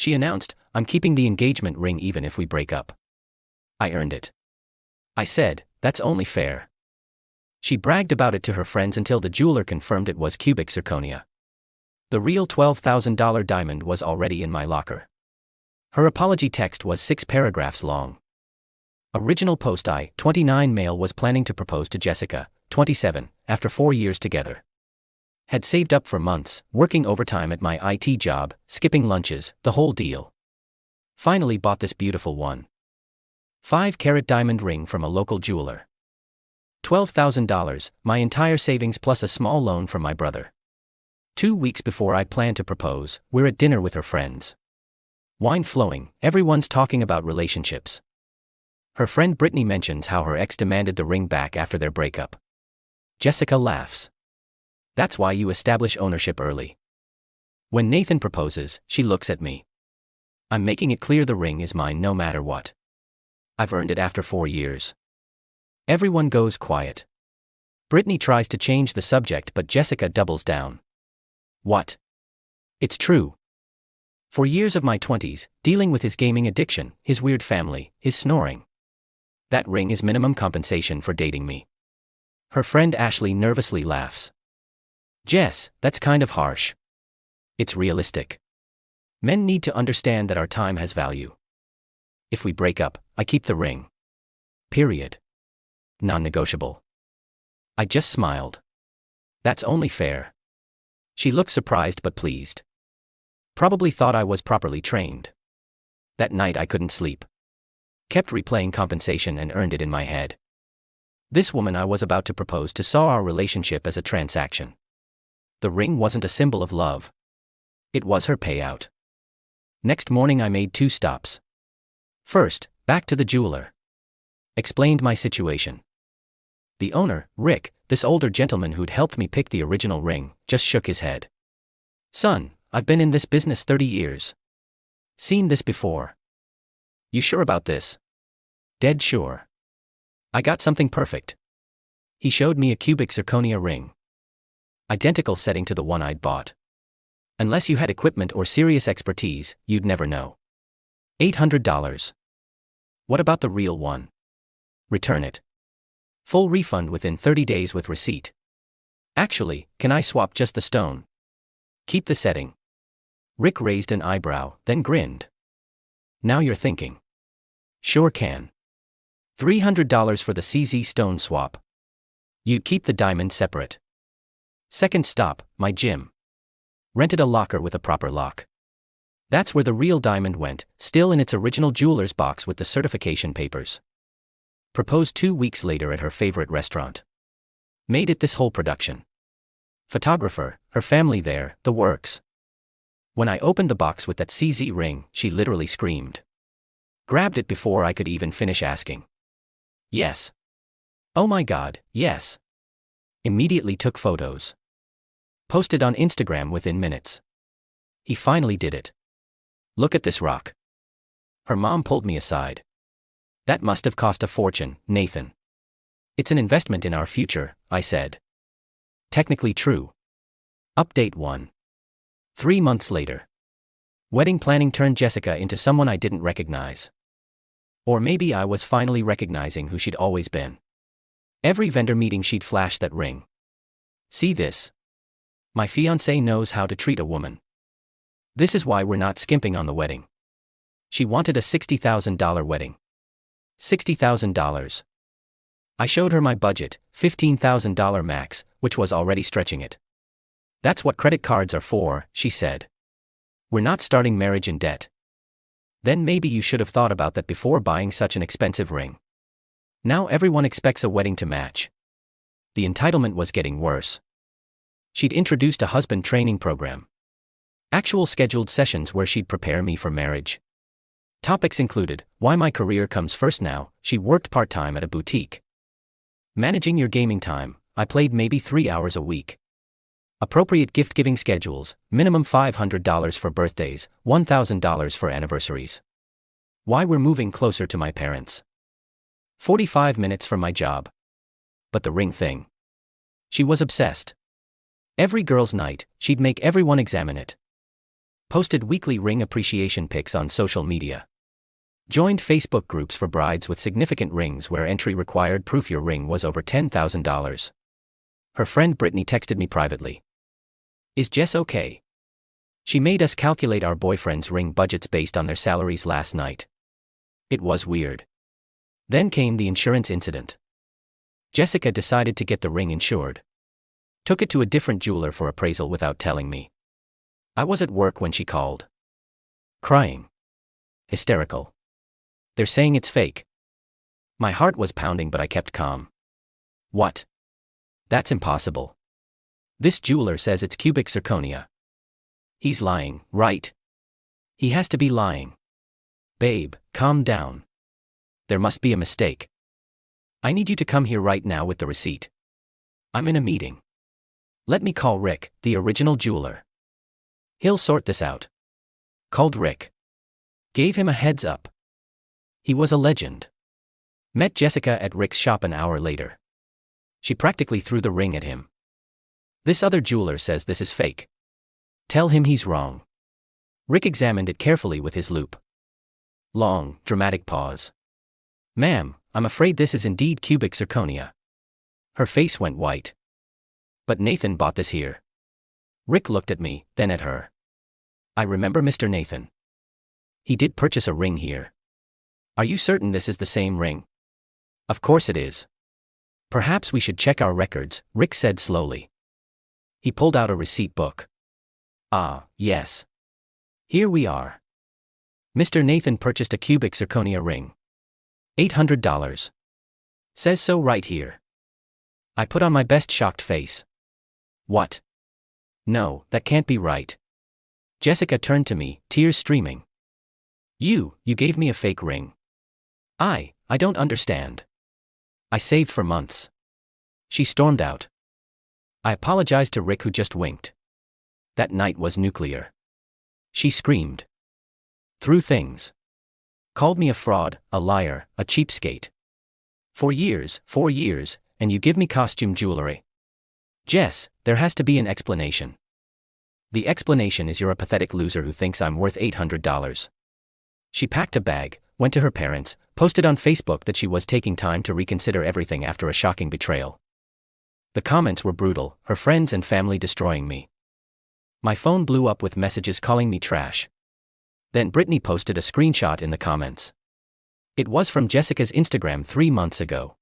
She announced, "I'm keeping the engagement ring even if we break up." I earned it. I said, "That's only fair." She bragged about it to her friends until the jeweler confirmed it was cubic zirconia. The real $12,000 diamond was already in my locker. Her apology text was 6 paragraphs long. Original post: I, 29 male, was planning to propose to Jessica, 27, after 4 years together. Had saved up for months, working overtime at my IT job, skipping lunches, the whole deal. Finally bought this beautiful 1.5-carat diamond ring from a local jeweler. $12,000, my entire savings plus a small loan from my brother. 2 weeks before I plan to propose, we're at dinner with her friends. Wine flowing, everyone's talking about relationships. Her friend Brittany mentions how her ex demanded the ring back after their breakup. Jessica laughs. "That's why you establish ownership early." When Nathan proposes, she looks at me. I'm making it clear the ring is mine no matter what. I've earned it after 4 years. Everyone goes quiet. Brittany tries to change the subject, but Jessica doubles down. "What? It's true. For years of my 20s, dealing with his gaming addiction, his weird family, his snoring. That ring is minimum compensation for dating me." Her friend Ashley nervously laughs. "Jess, that's kind of harsh. It's realistic. Men need to understand that our time has value. If we break up, I keep the ring. Period. Non-negotiable." I just smiled. "That's only fair." She looked surprised but pleased. Probably thought I was properly trained. That night I couldn't sleep. Kept replaying compensation and earned it in my head. This woman I was about to propose to saw our relationship as a transaction. The ring wasn't a symbol of love. It was her payout. Next morning I made 2 stops. First, back to the jeweler. Explained my situation. The owner, Rick, this older gentleman who'd helped me pick the original ring, just shook his head. "Son, I've been in this business 30 years. Seen this before. You sure about this?" "Dead sure. I got something perfect." He showed me a cubic zirconia ring. Identical setting to the one I'd bought. Unless you had equipment or serious expertise, you'd never know. $800. "What about the real one?" "Return it. Full refund within 30 days with receipt." "Actually, can I swap just the stone?" "Keep the setting." Rick raised an eyebrow, then grinned. "Now you're thinking." "Sure can. $300 for the CZ stone swap. You'd keep the diamond separate." Second stop, my gym. Rented a locker with a proper lock. That's where the real diamond went, still in its original jeweler's box with the certification papers. Proposed 2 weeks later at her favorite restaurant. Made it this whole production. Photographer, her family there, the works. When I opened the box with that CZ ring, she literally screamed. Grabbed it before I could even finish asking. "Yes. Oh my God, yes." Immediately took photos. Posted on Instagram within minutes. He finally did it. "Look at this rock." Her mom pulled me aside. "That must have cost a fortune, Nathan." "It's an investment in our future," I said. Technically true. Update 1. 3 months later. Wedding planning turned Jessica into someone I didn't recognize. Or maybe I was finally recognizing who she'd always been. Every vendor meeting she'd flash that ring. "See this? My fiancé knows how to treat a woman. This is why we're not skimping on the wedding." She wanted a $60,000 wedding. $60,000. I showed her my budget, $15,000 max, which was already stretching it. "That's what credit cards are for," she said. "We're not starting marriage in debt." Then maybe you should have thought about that before buying such an expensive ring. Now everyone expects a wedding to match. The entitlement was getting worse. She'd introduced a husband training program. Actual scheduled sessions where she'd prepare me for marriage. Topics included, why my career comes first now, she worked part-time at a boutique. Managing your gaming time, I played maybe 3 hours a week. Appropriate gift-giving schedules, minimum $500 for birthdays, $1,000 for anniversaries. Why we're moving closer to my parents. 45 minutes from my job. But the ring thing. She was obsessed. Every girl's night, she'd make everyone examine it. Posted weekly ring appreciation pics on social media. Joined Facebook groups for brides with significant rings where entry required proof your ring was over $10,000. Her friend Brittany texted me privately. Is Jess okay? She made us calculate our boyfriends' ring budgets based on their salaries last night. It was weird. Then came the insurance incident. Jessica decided to get the ring insured. Took it to a different jeweler for appraisal without telling me. I was at work when she called. Crying. Hysterical. They're saying it's fake. My heart was pounding but I kept calm. What? That's impossible. This jeweler says it's cubic zirconia. He's lying, right? He has to be lying. Babe, calm down. There must be a mistake. I need you to come here right now with the receipt. I'm in a meeting. Let me call Rick, the original jeweler. He'll sort this out. Called Rick. Gave him a heads up. He was a legend. Met Jessica at Rick's shop an hour later. She practically threw the ring at him. This other jeweler says this is fake. Tell him he's wrong. Rick examined it carefully with his loupe. Long, dramatic pause. Ma'am, I'm afraid this is indeed cubic zirconia. Her face went white. But Nathan bought this here. Rick looked at me, then at her. I remember Mr. Nathan. He did purchase a ring here. Are you certain this is the same ring? Of course it is. Perhaps we should check our records, Rick said slowly. He pulled out a receipt book. Ah, yes. Here we are. Mr. Nathan purchased a cubic zirconia ring. $800. Says so right here. I put on my best shocked face. What? No, that can't be right. Jessica turned to me, tears streaming. You gave me a fake ring. I don't understand. I saved for months. She stormed out. I apologized to Rick who just winked. That night was nuclear. She screamed. Threw things. Called me a fraud, a liar, a cheapskate. 4 years, and you give me costume jewelry. Jess, there has to be an explanation. The explanation is you're a pathetic loser who thinks I'm worth $800. She packed a bag, went to her parents, posted on Facebook that she was taking time to reconsider everything after a shocking betrayal. The comments were brutal, her friends and family destroying me. My phone blew up with messages calling me trash. Then Brittany posted a screenshot in the comments. It was from Jessica's Instagram 3 months ago.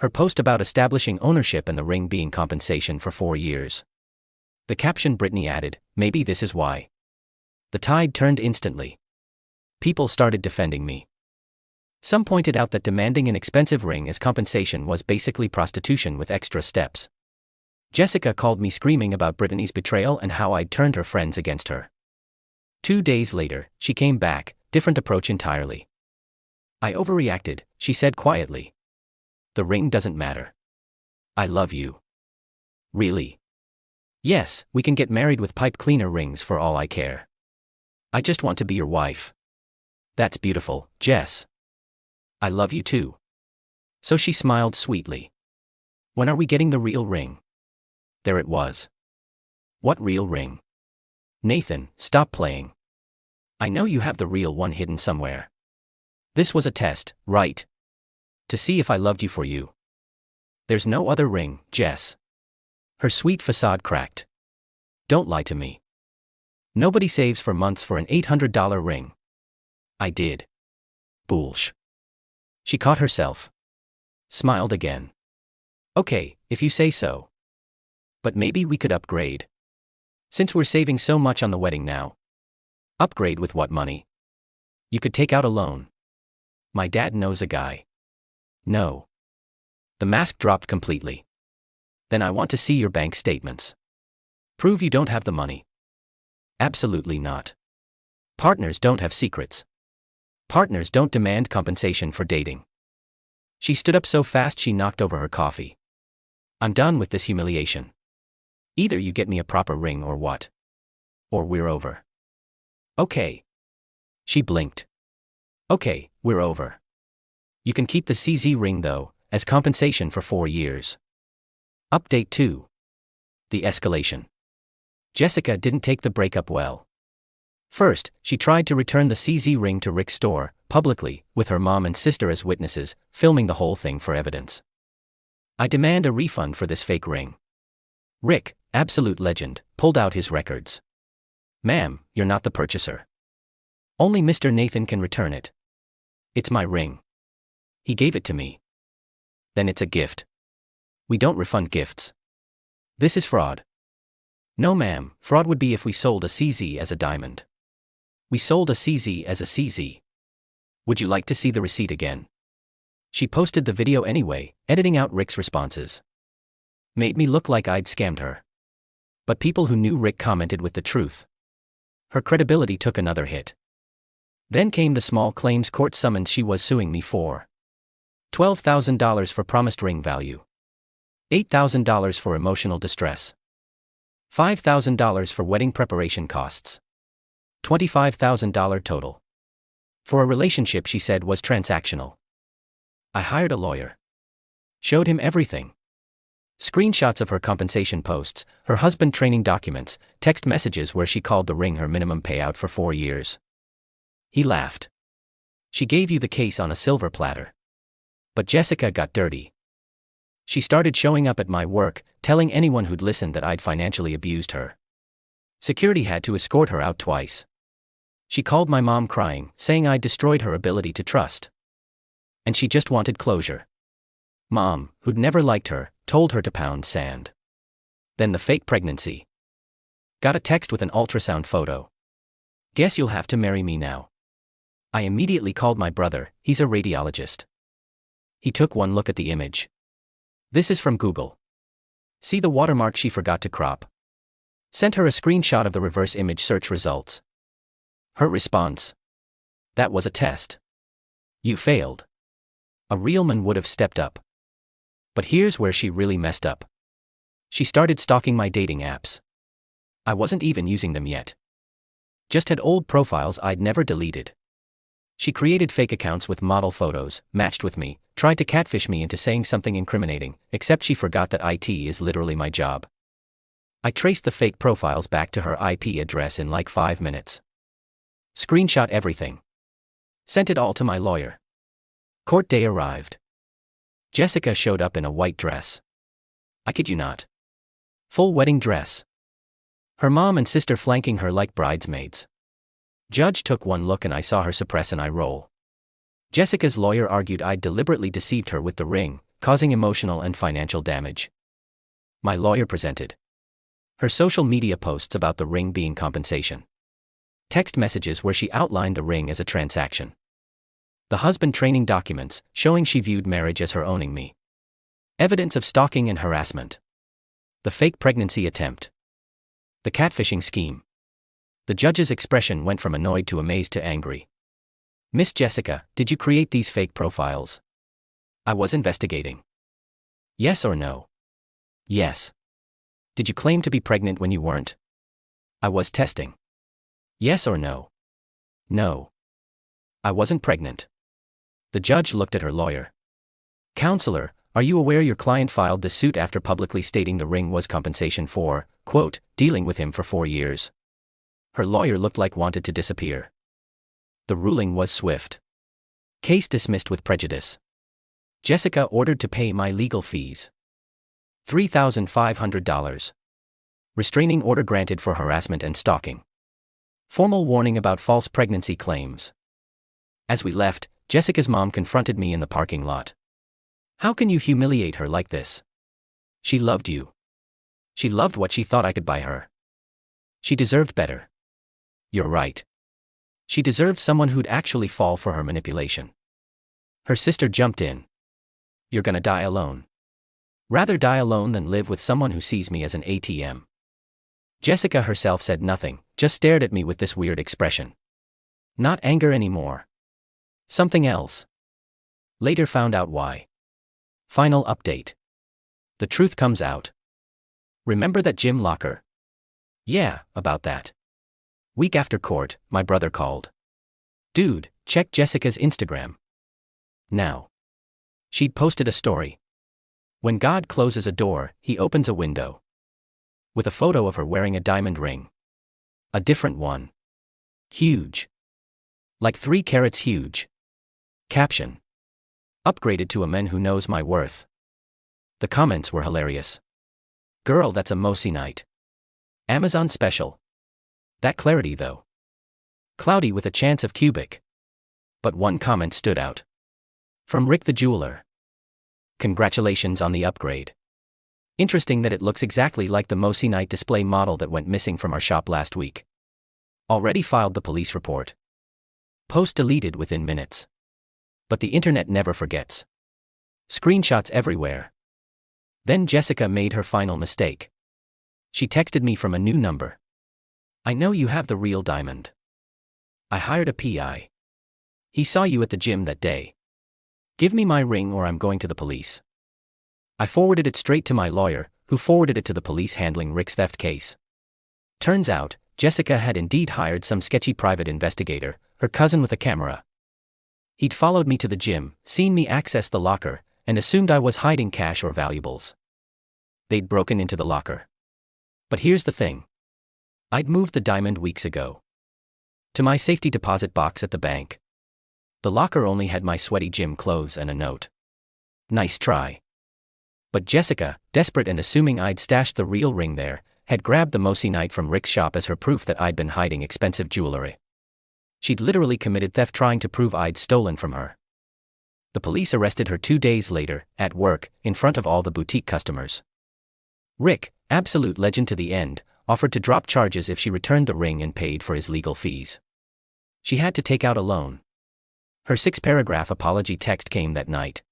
Her post about establishing ownership and the ring being compensation for 4 years. The caption Brittany added, maybe this is why. The tide turned instantly. People started defending me. Some pointed out that demanding an expensive ring as compensation was basically prostitution with extra steps. Jessica called me screaming about Brittany's betrayal and how I'd turned her friends against her. 2 days later, she came back, different approach entirely. I overreacted, she said quietly. The ring doesn't matter. I love you. Really? Yes, we can get married with pipe cleaner rings for all I care. I just want to be your wife. That's beautiful, Jess. I love you too. So she smiled sweetly. When are we getting the real ring? There it was. What real ring? Nathan, stop playing. I know you have the real one hidden somewhere. This was a test, right? To see if I loved you for you. There's no other ring, Jess. Her sweet facade cracked. Don't lie to me. Nobody saves for months for an $800 ring. I did. Bullsh. She caught herself. Smiled again. Okay, if you say so. But maybe we could upgrade. Since we're saving so much on the wedding now. Upgrade with what money? You could take out a loan. My dad knows a guy. No. The mask dropped completely. Then I want to see your bank statements. Prove you don't have the money. Absolutely not. Partners don't have secrets. Partners don't demand compensation for dating. She stood up so fast she knocked over her coffee. I'm done with this humiliation. Either you get me a proper ring or what? Or we're over. Okay. She blinked. Okay, we're over. You can keep the CZ ring though, as compensation for 4 years. Update 2. The escalation. Jessica didn't take the breakup well. First, she tried to return the CZ ring to Rick's store, publicly, with her mom and sister as witnesses, filming the whole thing for evidence. I demand a refund for this fake ring. Rick, absolute legend, pulled out his records. Ma'am, you're not the purchaser. Only Mr. Nathan can return it. It's my ring. He gave it to me. Then it's a gift. We don't refund gifts. This is fraud. No ma'am, fraud would be if we sold a CZ as a diamond. We sold a CZ as a CZ. Would you like to see the receipt again? She posted the video anyway, editing out Rick's responses. Made me look like I'd scammed her. But people who knew Rick commented with the truth. Her credibility took another hit. Then came the small claims court summons she was suing me for. $12,000 for promised ring value. $8,000 for emotional distress. $5,000 for wedding preparation costs. $25,000 total. For a relationship she said was transactional. I hired a lawyer. Showed him everything. Screenshots of her compensation posts, her husband training documents, text messages where she called the ring her minimum payout for 4 years. He laughed. She gave you the case on a silver platter. But Jessica got dirty. She started showing up at my work, telling anyone who'd listened that I'd financially abused her. Security had to escort her out twice. She called my mom crying, saying I'd destroyed her ability to trust. And she just wanted closure. Mom, who'd never liked her, told her to pound sand. Then the fake pregnancy. Got a text with an ultrasound photo. Guess you'll have to marry me now. I immediately called my brother, he's a radiologist. He took one look at the image. This is from Google. See the watermark she forgot to crop. Sent her a screenshot of the reverse image search results. Her response. That was a test. You failed. A real man would have stepped up. But here's where she really messed up. She started stalking my dating apps. I wasn't even using them yet. Just had old profiles I'd never deleted. She created fake accounts with model photos, matched with me, tried to catfish me into saying something incriminating, except she forgot that IT is literally my job. I traced the fake profiles back to her IP address in like 5 minutes. Screenshot everything. Sent it all to my lawyer. Court day arrived. Jessica showed up in a white dress. I kid you not. Full wedding dress. Her mom and sister flanking her like bridesmaids. Judge took one look and I saw her suppress an eye roll. Jessica's lawyer argued I'd deliberately deceived her with the ring, causing emotional and financial damage. My lawyer presented her social media posts about the ring being compensation. Text messages where she outlined the ring as a transaction. The husband training documents, showing she viewed marriage as her owning me. Evidence of stalking and harassment. The fake pregnancy attempt. The catfishing scheme. The judge's expression went from annoyed to amazed to angry. Miss Jessica, did you create these fake profiles? I was investigating. Yes or no? Yes. Did you claim to be pregnant when you weren't? I was testing. Yes or no? No. I wasn't pregnant. The judge looked at her lawyer. Counselor, are you aware your client filed this suit after publicly stating the ring was compensation for, quote, dealing with him for 4 years? Her lawyer looked like wanted to disappear. The ruling was swift. Case dismissed with prejudice. Jessica ordered to pay my legal fees. $3,500. Restraining order granted for harassment and stalking. Formal warning about false pregnancy claims. As we left, Jessica's mom confronted me in the parking lot. How can you humiliate her like this? She loved you. She loved what she thought I could buy her. She deserved better. You're right. She deserved someone who'd actually fall for her manipulation. Her sister jumped in. You're gonna die alone. Rather die alone than live with someone who sees me as an ATM. Jessica herself said nothing, just stared at me with this weird expression. Not anger anymore. Something else. Later found out why. Final update. The truth comes out. Remember that gym locker? Yeah, about that. Week after court, my brother called. Dude, check Jessica's Instagram. Now. She'd posted a story. When God closes a door, he opens a window. With a photo of her wearing a diamond ring. A different one. Huge. Like 3 carats huge. Caption. Upgraded to a man who knows my worth. The comments were hilarious. Girl, that's a Mosi night. Amazon special. That clarity though. Cloudy with a chance of cubic. But one comment stood out. From Rick the Jeweler. Congratulations on the upgrade. Interesting that it looks exactly like the Mosi night display model that went missing from our shop last week. Already filed the police report. Post deleted within minutes. But the internet never forgets. Screenshots everywhere. Then Jessica made her final mistake. She texted me from a new number. I know you have the real diamond. I hired a PI. He saw you at the gym that day. Give me my ring or I'm going to the police. I forwarded it straight to my lawyer, who forwarded it to the police handling Rick's theft case. Turns out, Jessica had indeed hired some sketchy private investigator, her cousin with a camera. He'd followed me to the gym, seen me access the locker, and assumed I was hiding cash or valuables. They'd broken into the locker. But here's the thing. I'd moved the diamond weeks ago. To my safety deposit box at the bank. The locker only had my sweaty gym clothes and a note. Nice try. But Jessica, desperate and assuming I'd stashed the real ring there, had grabbed the Mosi night from Rick's shop as her proof that I'd been hiding expensive jewelry. She'd literally committed theft trying to prove I'd stolen from her. The police arrested her 2 days later, at work, in front of all the boutique customers. Rick, absolute legend to the end, offered to drop charges if she returned the ring and paid for his legal fees. She had to take out a loan. Her 6-paragraph apology text came that night.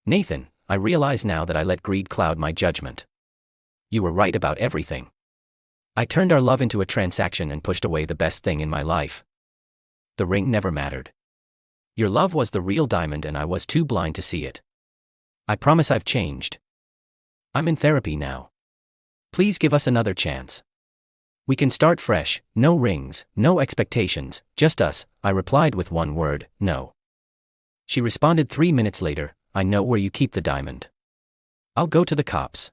Nathan, I realize now that I let greed cloud my judgment. You were right about everything. I turned our love into a transaction and pushed away the best thing in my life. The ring never mattered. Your love was the real diamond and I was too blind to see it. I promise I've changed. I'm in therapy now. Please give us another chance. We can start fresh, no rings, no expectations, just us, I replied with one word, no. She responded 3 minutes later, I know where you keep the diamond. I'll go to the cops.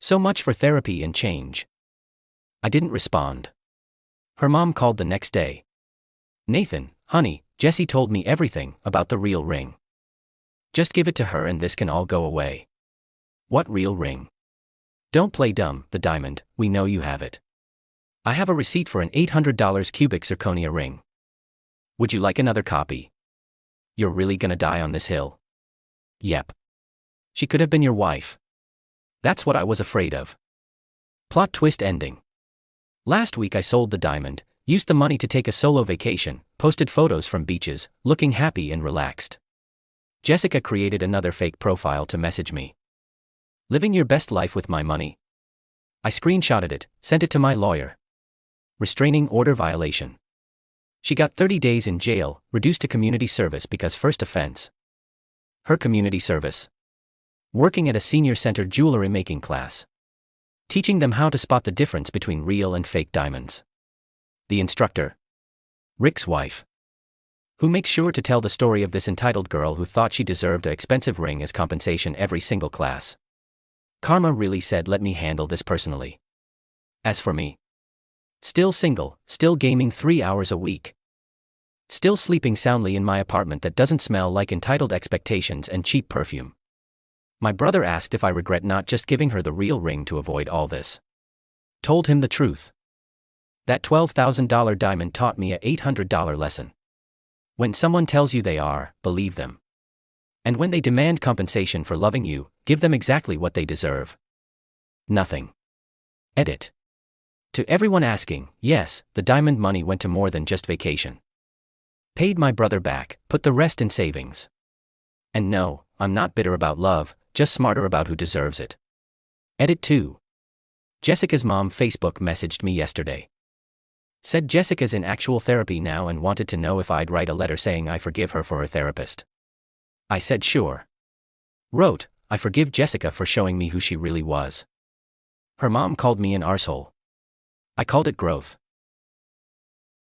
So much for therapy and change. I didn't respond. Her mom called the next day. Nathan, honey, Jessie told me everything about the real ring. Just give it to her and this can all go away. What real ring? Don't play dumb, the diamond, we know you have it. I have a receipt for an $800 cubic zirconia ring. Would you like another copy? You're really gonna die on this hill? Yep. She could have been your wife. That's what I was afraid of. Plot twist ending. Last week I sold the diamond, used the money to take a solo vacation, posted photos from beaches, looking happy and relaxed. Jessica created another fake profile to message me. Living your best life with my money. I screenshotted it, sent it to my lawyer. Restraining order violation. She got 30 days in jail, reduced to community service because first offense. Her community service. Working at a senior-centered jewelry making class. Teaching them how to spot the difference between real and fake diamonds. The instructor. Rick's wife. Who makes sure to tell the story of this entitled girl who thought she deserved an expensive ring as compensation every single class. Karma really said let me handle this personally. As for me. Still single, still gaming 3 hours a week. Still sleeping soundly in my apartment that doesn't smell like entitled expectations and cheap perfume. My brother asked if I regret not just giving her the real ring to avoid all this. Told him the truth. That $12,000 diamond taught me a $800 lesson. When someone tells you they are, believe them. And when they demand compensation for loving you, give them exactly what they deserve. Nothing. Edit. To everyone asking, yes, the diamond money went to more than just vacation. Paid my brother back, put the rest in savings. And no, I'm not bitter about love, just smarter about who deserves it. Edit 2. Jessica's mom Facebook messaged me yesterday. Said Jessica's in actual therapy now and wanted to know if I'd write a letter saying I forgive her for her therapist. I said sure. Wrote, I forgive Jessica for showing me who she really was. Her mom called me an arsehole. I called it growth.